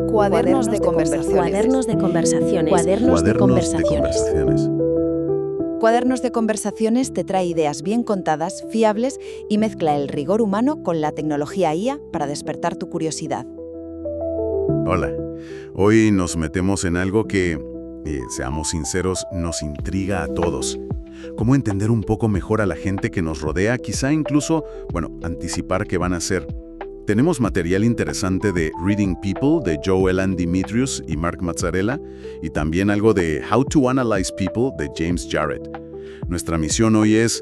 Cuadernos de conversaciones. Cuadernos de conversaciones. Cuadernos de conversaciones. Cuadernos de conversaciones te trae ideas bien contadas, fiables y mezcla el rigor humano con la tecnología IA para despertar tu curiosidad. Hola, hoy nos metemos en algo que, seamos sinceros, nos intriga a todos. Cómo entender un poco mejor a la gente que nos rodea, quizá incluso, anticipar qué van a hacer. Tenemos material interesante de Reading People de Joe Elan Dimitrius y Mark Mazzarella y también algo de How to Analyze People de James Jarrett. Nuestra misión hoy es,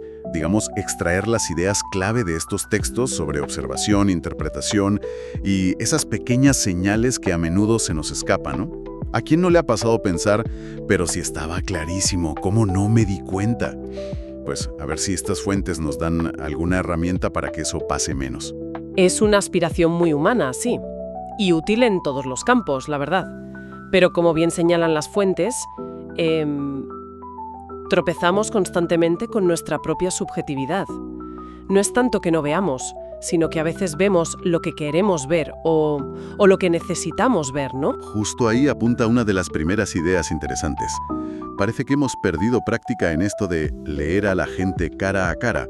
extraer las ideas clave de estos textos sobre observación, interpretación y esas pequeñas señales que a menudo se nos escapan, ¿no? ¿A quién no le ha pasado pensar, pero si estaba clarísimo, cómo no me di cuenta? Pues a ver si estas fuentes nos dan alguna herramienta para que eso pase menos. Es una aspiración muy humana, sí, y útil en todos los campos, la verdad. Pero como bien señalan las fuentes, tropezamos constantemente con nuestra propia subjetividad. No es tanto que no veamos, sino que a veces vemos lo que queremos ver o lo que necesitamos ver, ¿no? Justo ahí apunta una de las primeras ideas interesantes. Parece que hemos perdido práctica en esto de leer a la gente cara a cara.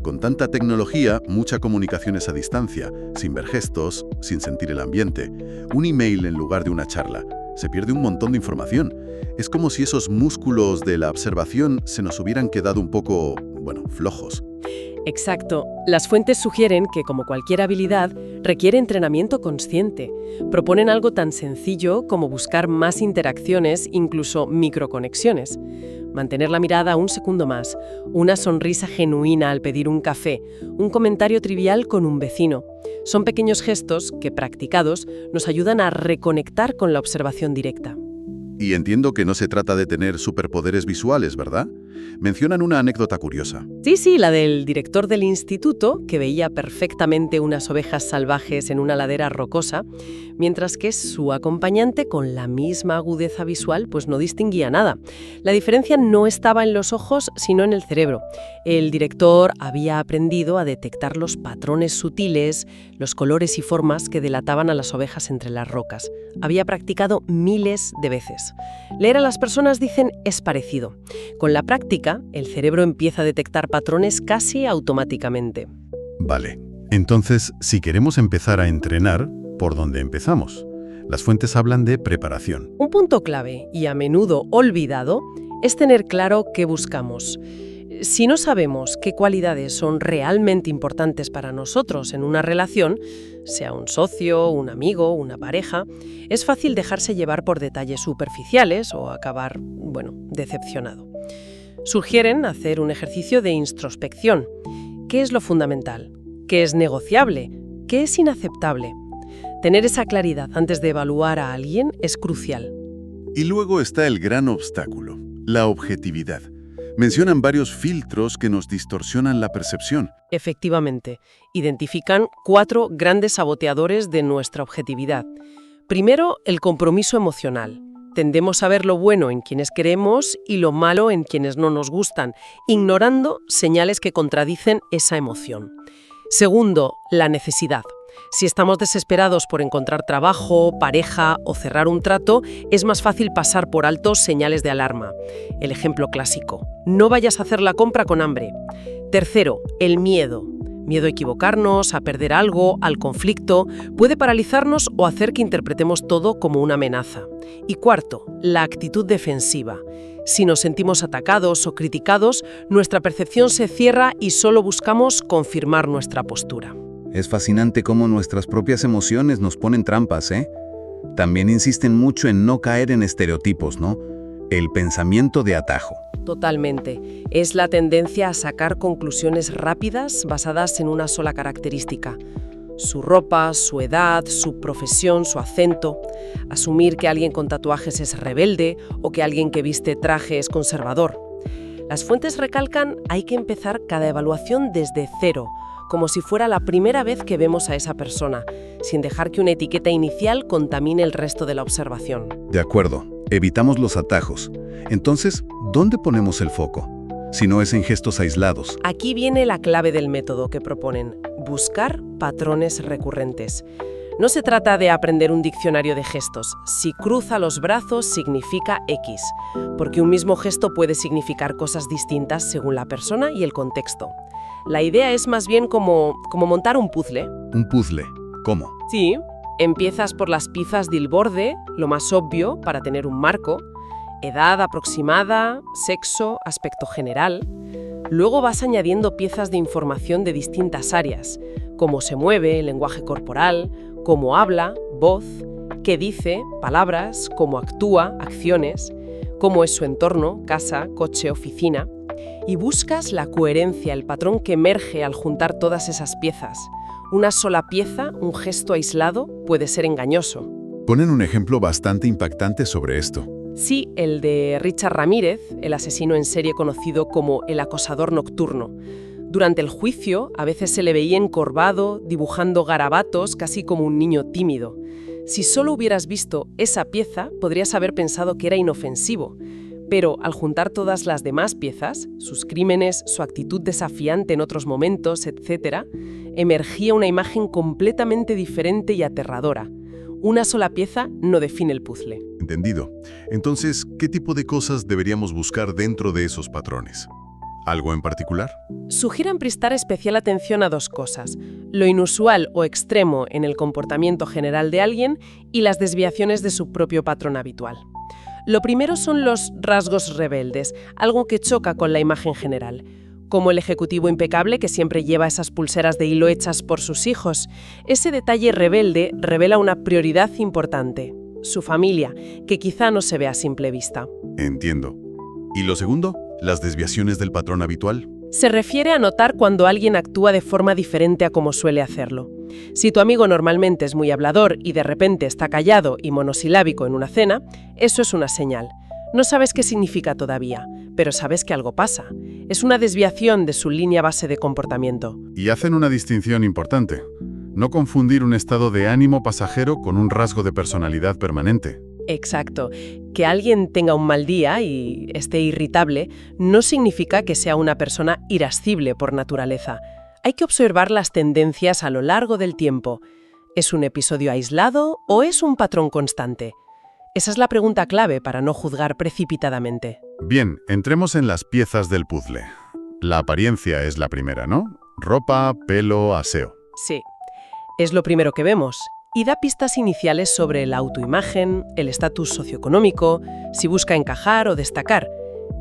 Con tanta tecnología, mucha comunicación es a distancia, sin ver gestos, sin sentir el ambiente. Un email en lugar de una charla. Se pierde un montón de información. Es como si esos músculos de la observación se nos hubieran quedado un poco, flojos. Exacto. Las fuentes sugieren que, como cualquier habilidad, requiere entrenamiento consciente. Proponen algo tan sencillo como buscar más interacciones, incluso microconexiones. Mantener la mirada un segundo más, una sonrisa genuina al pedir un café, un comentario trivial con un vecino. Son pequeños gestos que, practicados, nos ayudan a reconectar con la observación directa. Y entiendo que no se trata de tener superpoderes visuales, ¿verdad? Mencionan una anécdota curiosa. Sí, la del director del instituto, que veía perfectamente unas ovejas salvajes en una ladera rocosa, mientras que su acompañante, con la misma agudeza visual, no distinguía nada. La diferencia no estaba en los ojos, sino en el cerebro. El director había aprendido a detectar los patrones sutiles, los colores y formas que delataban a las ovejas entre las rocas. Había practicado miles de veces. Leer a las personas, dicen, es parecido. Con la práctica, el cerebro empieza a detectar patrones casi automáticamente. Vale. Entonces, si queremos empezar a entrenar, ¿por dónde empezamos? Las fuentes hablan de preparación. Un punto clave, y a menudo olvidado, es tener claro qué buscamos. Si no sabemos qué cualidades son realmente importantes para nosotros en una relación, sea un socio, un amigo, una pareja, es fácil dejarse llevar por detalles superficiales o acabar, decepcionado. Sugieren hacer un ejercicio de introspección. ¿Qué es lo fundamental? ¿Qué es negociable? ¿Qué es inaceptable? Tener esa claridad antes de evaluar a alguien es crucial. Y luego está el gran obstáculo, la objetividad. Mencionan varios filtros que nos distorsionan la percepción. Efectivamente, identifican 4 grandes saboteadores de nuestra objetividad. Primero, el compromiso emocional. Tendemos a ver lo bueno en quienes queremos y lo malo en quienes no nos gustan, ignorando señales que contradicen esa emoción. Segundo, la necesidad. Si estamos desesperados por encontrar trabajo, pareja o cerrar un trato, es más fácil pasar por alto señales de alarma. El ejemplo clásico: no vayas a hacer la compra con hambre. Tercero, el miedo. Miedo a equivocarnos, a perder algo, al conflicto, puede paralizarnos o hacer que interpretemos todo como una amenaza. Y cuarto, la actitud defensiva. Si nos sentimos atacados o criticados, nuestra percepción se cierra y solo buscamos confirmar nuestra postura. Es fascinante cómo nuestras propias emociones nos ponen trampas, ¿eh? También insisten mucho en no caer en estereotipos, ¿no? El pensamiento de atajo. Totalmente. Es la tendencia a sacar conclusiones rápidas basadas en una sola característica. Su ropa, su edad, su profesión, su acento. Asumir que alguien con tatuajes es rebelde o que alguien que viste traje es conservador. Las fuentes recalcan: hay que empezar cada evaluación desde cero, como si fuera la primera vez que vemos a esa persona, sin dejar que una etiqueta inicial contamine el resto de la observación. De acuerdo, evitamos los atajos. Entonces, ¿dónde ponemos el foco? Si no es en gestos aislados. Aquí viene la clave del método que proponen: buscar patrones recurrentes. No se trata de aprender un diccionario de gestos. Si cruza los brazos significa X, porque un mismo gesto puede significar cosas distintas según la persona y el contexto. La idea es más bien como montar un puzzle. Un puzzle. ¿Cómo? Sí, empiezas por las piezas del borde, lo más obvio para tener un marco, edad aproximada, sexo, aspecto general. Luego vas añadiendo piezas de información de distintas áreas, cómo se mueve, el lenguaje corporal, cómo habla, voz, qué dice, palabras, cómo actúa, acciones, cómo es su entorno, casa, coche, oficina. Y buscas la coherencia, el patrón que emerge al juntar todas esas piezas. Una sola pieza, un gesto aislado, puede ser engañoso. Ponen un ejemplo bastante impactante sobre esto. Sí, el de Richard Ramírez, el asesino en serie conocido como el acosador nocturno. Durante el juicio, a veces se le veía encorvado, dibujando garabatos, casi como un niño tímido. Si solo hubieras visto esa pieza, podrías haber pensado que era inofensivo. Pero al juntar todas las demás piezas, sus crímenes, su actitud desafiante en otros momentos, etc., emergía una imagen completamente diferente y aterradora. Una sola pieza no define el puzzle. Entendido. Entonces, ¿qué tipo de cosas deberíamos buscar dentro de esos patrones? ¿Algo en particular? Sugieren prestar especial atención a dos cosas: lo inusual o extremo en el comportamiento general de alguien y las desviaciones de su propio patrón habitual. Lo primero son los rasgos rebeldes, algo que choca con la imagen general, como el ejecutivo impecable que siempre lleva esas pulseras de hilo hechas por sus hijos. Ese detalle rebelde revela una prioridad importante: su familia, que quizá no se ve a simple vista. Entiendo. ¿Y lo segundo? ¿Las desviaciones del patrón habitual? Se refiere a notar cuando alguien actúa de forma diferente a como suele hacerlo. Si tu amigo normalmente es muy hablador y de repente está callado y monosilábico en una cena, eso es una señal. No sabes qué significa todavía, pero sabes que algo pasa. Es una desviación de su línea base de comportamiento. Y hacen una distinción importante. No confundir un estado de ánimo pasajero con un rasgo de personalidad permanente. Exacto. Que alguien tenga un mal día y esté irritable no significa que sea una persona irascible por naturaleza. Hay que observar las tendencias a lo largo del tiempo. ¿Es un episodio aislado o es un patrón constante? Esa es la pregunta clave para no juzgar precipitadamente. Bien, entremos en las piezas del puzzle. La apariencia es la primera, ¿no? Ropa, pelo, aseo. Sí, es lo primero que vemos. Y da pistas iniciales sobre la autoimagen, el estatus socioeconómico, si busca encajar o destacar.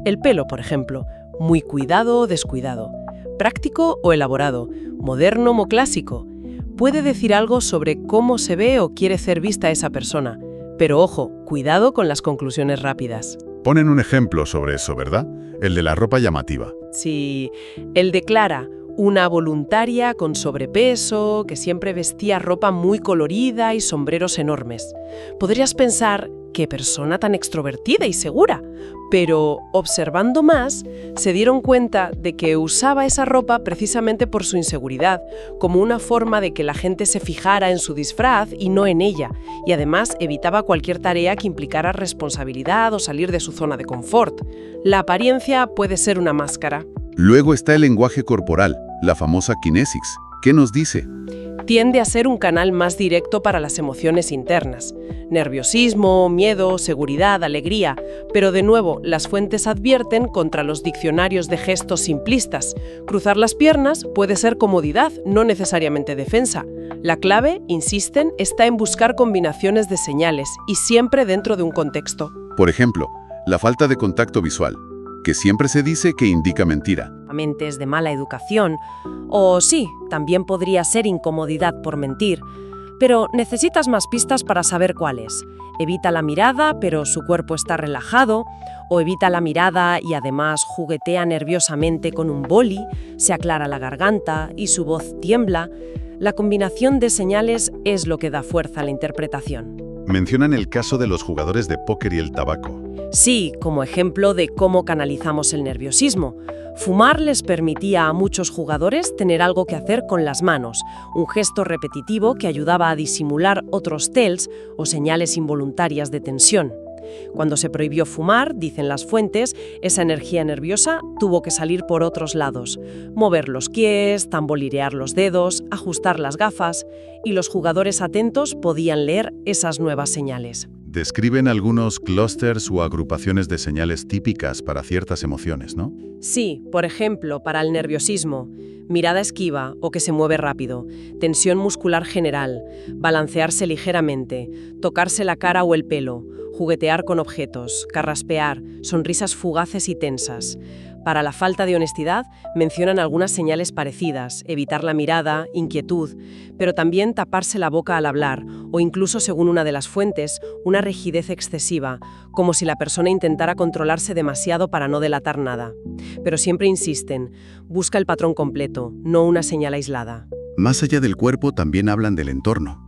El pelo, por ejemplo, muy cuidado o descuidado, práctico o elaborado, moderno o clásico. Puede decir algo sobre cómo se ve o quiere ser vista esa persona. Pero ojo, cuidado con las conclusiones rápidas. Ponen un ejemplo sobre eso, ¿verdad? El de la ropa llamativa. Sí, él declara: una voluntaria con sobrepeso, que siempre vestía ropa muy colorida y sombreros enormes. Podrías pensar, qué persona tan extrovertida y segura. Pero, observando más, se dieron cuenta de que usaba esa ropa precisamente por su inseguridad, como una forma de que la gente se fijara en su disfraz y no en ella, y además evitaba cualquier tarea que implicara responsabilidad o salir de su zona de confort. La apariencia puede ser una máscara. Luego está el lenguaje corporal, la famosa kinesics. ¿Qué nos dice? Tiende a ser un canal más directo para las emociones internas. Nerviosismo, miedo, seguridad, alegría. Pero de nuevo, las fuentes advierten contra los diccionarios de gestos simplistas. Cruzar las piernas puede ser comodidad, no necesariamente defensa. La clave, insisten, está en buscar combinaciones de señales y siempre dentro de un contexto. Por ejemplo, la falta de contacto visual, que siempre se dice que indica mentira. Es de mala educación, o sí, también podría ser incomodidad por mentir, pero necesitas más pistas para saber cuál es. Evita la mirada, pero su cuerpo está relajado, o evita la mirada y además juguetea nerviosamente con un boli, se aclara la garganta y su voz tiembla. La combinación de señales es lo que da fuerza a la interpretación. Mencionan el caso de los jugadores de póker y el tabaco. Sí, como ejemplo de cómo canalizamos el nerviosismo. Fumar les permitía a muchos jugadores tener algo que hacer con las manos, un gesto repetitivo que ayudaba a disimular otros tells o señales involuntarias de tensión. Cuando se prohibió fumar, dicen las fuentes, esa energía nerviosa tuvo que salir por otros lados. Mover los pies, tamborilear los dedos, ajustar las gafas, y los jugadores atentos podían leer esas nuevas señales. Describen algunos clústeres o agrupaciones de señales típicas para ciertas emociones, ¿no? Sí, por ejemplo, para el nerviosismo, mirada esquiva o que se mueve rápido, tensión muscular general, balancearse ligeramente, tocarse la cara o el pelo, juguetear con objetos, carraspear, sonrisas fugaces y tensas. Para la falta de honestidad, mencionan algunas señales parecidas, evitar la mirada, inquietud, pero también taparse la boca al hablar, o incluso, según una de las fuentes, una rigidez excesiva, como si la persona intentara controlarse demasiado para no delatar nada. Pero siempre insisten, busca el patrón completo, no una señal aislada. Más allá del cuerpo también hablan del entorno.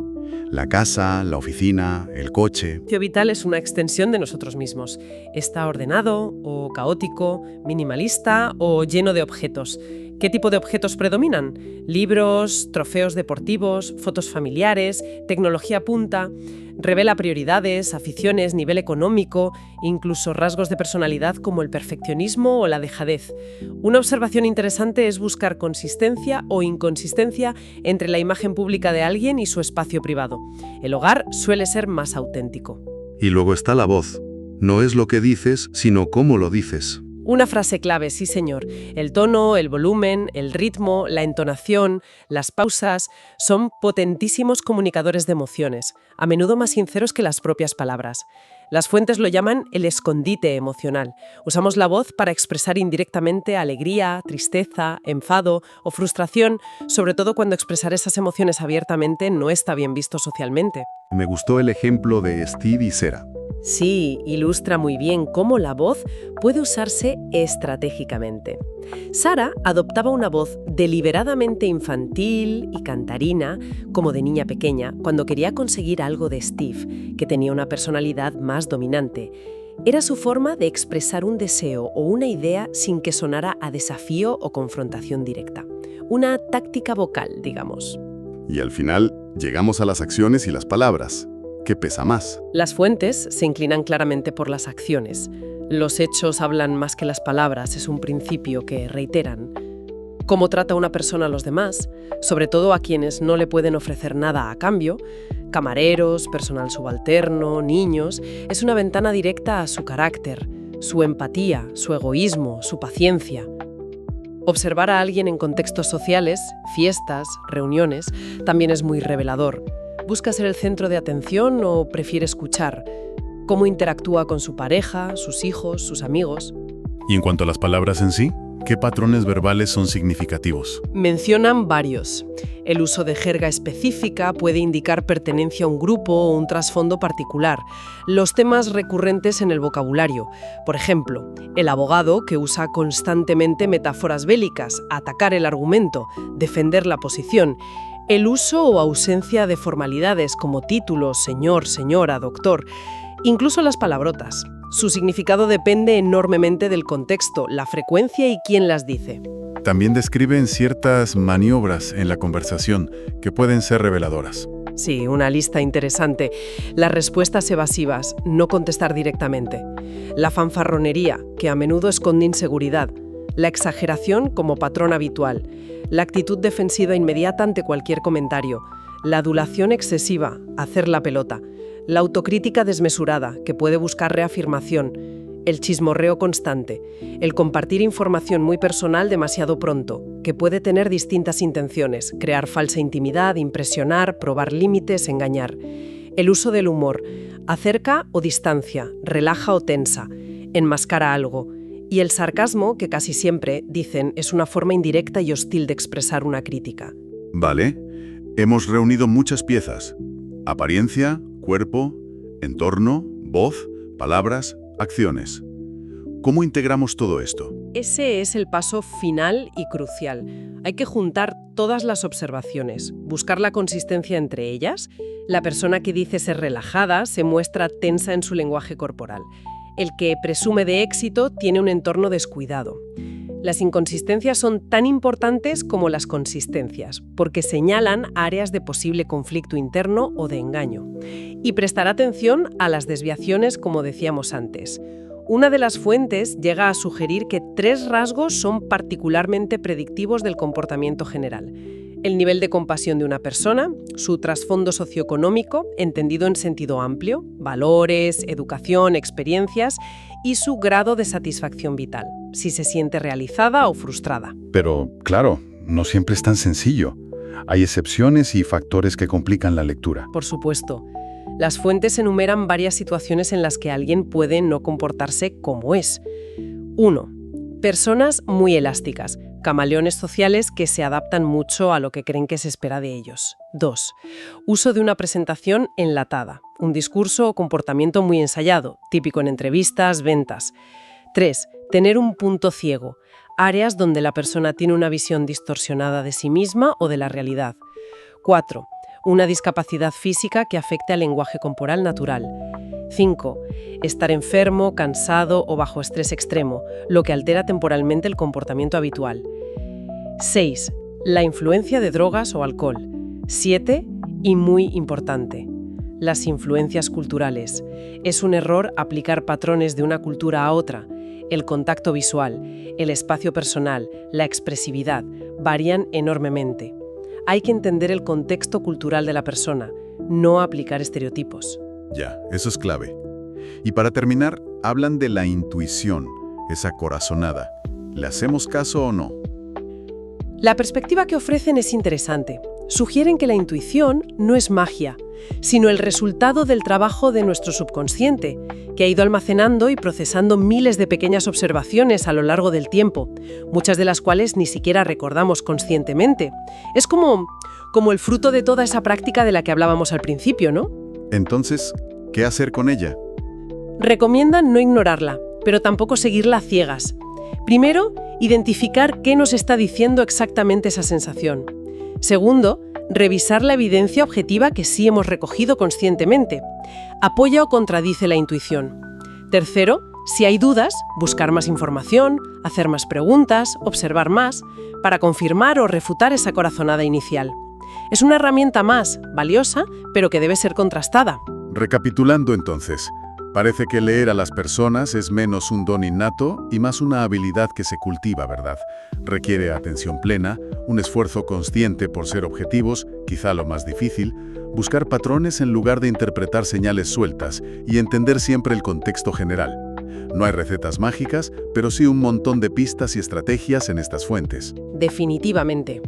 La casa, la oficina, el coche. El espacio vital es una extensión de nosotros mismos. Está ordenado o caótico, minimalista o lleno de objetos. ¿Qué tipo de objetos predominan? Libros, trofeos deportivos, fotos familiares, tecnología punta. Revela prioridades, aficiones, nivel económico, incluso rasgos de personalidad como el perfeccionismo o la dejadez. Una observación interesante es buscar consistencia o inconsistencia entre la imagen pública de alguien y su espacio privado. El hogar suele ser más auténtico. Y luego está la voz. No es lo que dices, sino cómo lo dices. Una frase clave, sí señor. El tono, el volumen, el ritmo, la entonación, las pausas son potentísimos comunicadores de emociones, a menudo más sinceros que las propias palabras. Las fuentes lo llaman el escondite emocional. Usamos la voz para expresar indirectamente alegría, tristeza, enfado o frustración, sobre todo cuando expresar esas emociones abiertamente no está bien visto socialmente. Me gustó el ejemplo de Steve y Sarah. Sí, ilustra muy bien cómo la voz puede usarse estratégicamente. Sarah adoptaba una voz deliberadamente infantil y cantarina, como de niña pequeña, cuando quería conseguir algo de Steve, que tenía una personalidad más dominante. Era su forma de expresar un deseo o una idea sin que sonara a desafío o confrontación directa. Una táctica vocal, digamos. Y al final, llegamos a las acciones y las palabras. ¿Qué pesa más? Las fuentes se inclinan claramente por las acciones. Los hechos hablan más que las palabras, es un principio que reiteran. Cómo trata una persona a los demás, sobre todo a quienes no le pueden ofrecer nada a cambio, camareros, personal subalterno, niños, es una ventana directa a su carácter, su empatía, su egoísmo, su paciencia. Observar a alguien en contextos sociales, fiestas, reuniones, también es muy revelador. ¿Busca ser el centro de atención o prefiere escuchar? ¿Cómo interactúa con su pareja, sus hijos, sus amigos? Y en cuanto a las palabras en sí, ¿qué patrones verbales son significativos? Mencionan varios. El uso de jerga específica puede indicar pertenencia a un grupo o un trasfondo particular. Los temas recurrentes en el vocabulario. Por ejemplo, el abogado que usa constantemente metáforas bélicas, atacar el argumento, defender la posición. El uso o ausencia de formalidades como títulos, señor, señora, doctor. Incluso las palabrotas. Su significado depende enormemente del contexto, la frecuencia y quién las dice. También describen ciertas maniobras en la conversación que pueden ser reveladoras. Sí, una lista interesante. Las respuestas evasivas, no contestar directamente. La fanfarronería, que a menudo esconde inseguridad. La exageración como patrón habitual. La actitud defensiva inmediata ante cualquier comentario. La adulación excesiva, hacer la pelota. La autocrítica desmesurada, que puede buscar reafirmación. El chismorreo constante. El compartir información muy personal demasiado pronto, que puede tener distintas intenciones. Crear falsa intimidad, impresionar, probar límites, engañar. El uso del humor. Acerca o distancia, relaja o tensa. Enmascara algo. Y el sarcasmo, que casi siempre, dicen, es una forma indirecta y hostil de expresar una crítica. Vale, hemos reunido muchas piezas. Apariencia, cuerpo, entorno, voz, palabras, acciones. ¿Cómo integramos todo esto? Ese es el paso final y crucial. Hay que juntar todas las observaciones, buscar la consistencia entre ellas. La persona que dice ser relajada se muestra tensa en su lenguaje corporal. El que presume de éxito tiene un entorno descuidado. Las inconsistencias son tan importantes como las consistencias, porque señalan áreas de posible conflicto interno o de engaño. Y prestar atención a las desviaciones, como decíamos antes. Una de las fuentes llega a sugerir que 3 rasgos son particularmente predictivos del comportamiento general: el nivel de compasión de una persona, su trasfondo socioeconómico, entendido en sentido amplio, valores, educación, experiencias, y su grado de satisfacción vital, si se siente realizada o frustrada. Pero, claro, no siempre es tan sencillo. Hay excepciones y factores que complican la lectura. Por supuesto. Las fuentes enumeran varias situaciones en las que alguien puede no comportarse como es. 1. Personas muy elásticas, camaleones sociales que se adaptan mucho a lo que creen que se espera de ellos. 2. Uso de una presentación enlatada, un discurso o comportamiento muy ensayado, típico en entrevistas, ventas. 3. Tener un punto ciego, áreas donde la persona tiene una visión distorsionada de sí misma o de la realidad. 4. Una discapacidad física que afecte al lenguaje corporal natural. 5. Estar enfermo, cansado o bajo estrés extremo, lo que altera temporalmente el comportamiento habitual. 6. La influencia de drogas o alcohol. 7. Y muy importante, las influencias culturales. Es un error aplicar patrones de una cultura a otra. El contacto visual, el espacio personal, la expresividad varían enormemente. Hay que entender el contexto cultural de la persona, no aplicar estereotipos. Ya, eso es clave. Y para terminar, hablan de la intuición, esa corazonada. ¿Le hacemos caso o no? La perspectiva que ofrecen es interesante. Sugieren que la intuición no es magia, sino el resultado del trabajo de nuestro subconsciente, que ha ido almacenando y procesando miles de pequeñas observaciones a lo largo del tiempo, muchas de las cuales ni siquiera recordamos conscientemente. Es como el fruto de toda esa práctica de la que hablábamos al principio, ¿no? Entonces, ¿qué hacer con ella? Recomiendan no ignorarla, pero tampoco seguirla a ciegas. Primero, identificar qué nos está diciendo exactamente esa sensación. Segundo, revisar la evidencia objetiva que sí hemos recogido conscientemente. ¿Apoya o contradice la intuición? Tercero, si hay dudas, buscar más información, hacer más preguntas, observar más, para confirmar o refutar esa corazonada inicial. Es una herramienta más, valiosa, pero que debe ser contrastada. Recapitulando entonces, parece que leer a las personas es menos un don innato y más una habilidad que se cultiva, ¿verdad? Requiere atención plena, un esfuerzo consciente por ser objetivos, quizá lo más difícil, buscar patrones en lugar de interpretar señales sueltas y entender siempre el contexto general. No hay recetas mágicas, pero sí un montón de pistas y estrategias en estas fuentes. Definitivamente.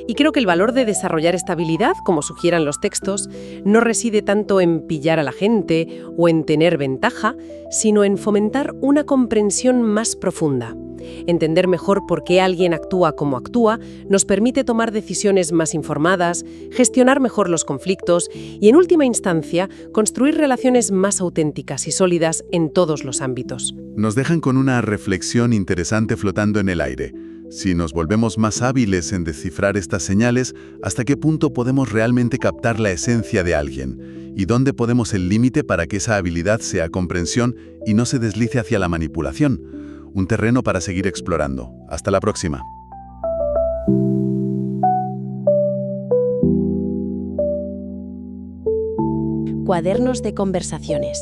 Y creo que el valor de desarrollar esta habilidad, como sugieran los textos, no reside tanto en pillar a la gente o en tener ventaja, sino en fomentar una comprensión más profunda. Entender mejor por qué alguien actúa como actúa nos permite tomar decisiones más informadas, gestionar mejor los conflictos y, en última instancia, construir relaciones más auténticas y sólidas en todos los ámbitos. Nos dejan con una reflexión interesante flotando en el aire. Si nos volvemos más hábiles en descifrar estas señales, ¿hasta qué punto podemos realmente captar la esencia de alguien? ¿Y dónde ponemos el límite para que esa habilidad sea comprensión y no se deslice hacia la manipulación? Un terreno para seguir explorando. Hasta la próxima. Cuadernos de conversaciones.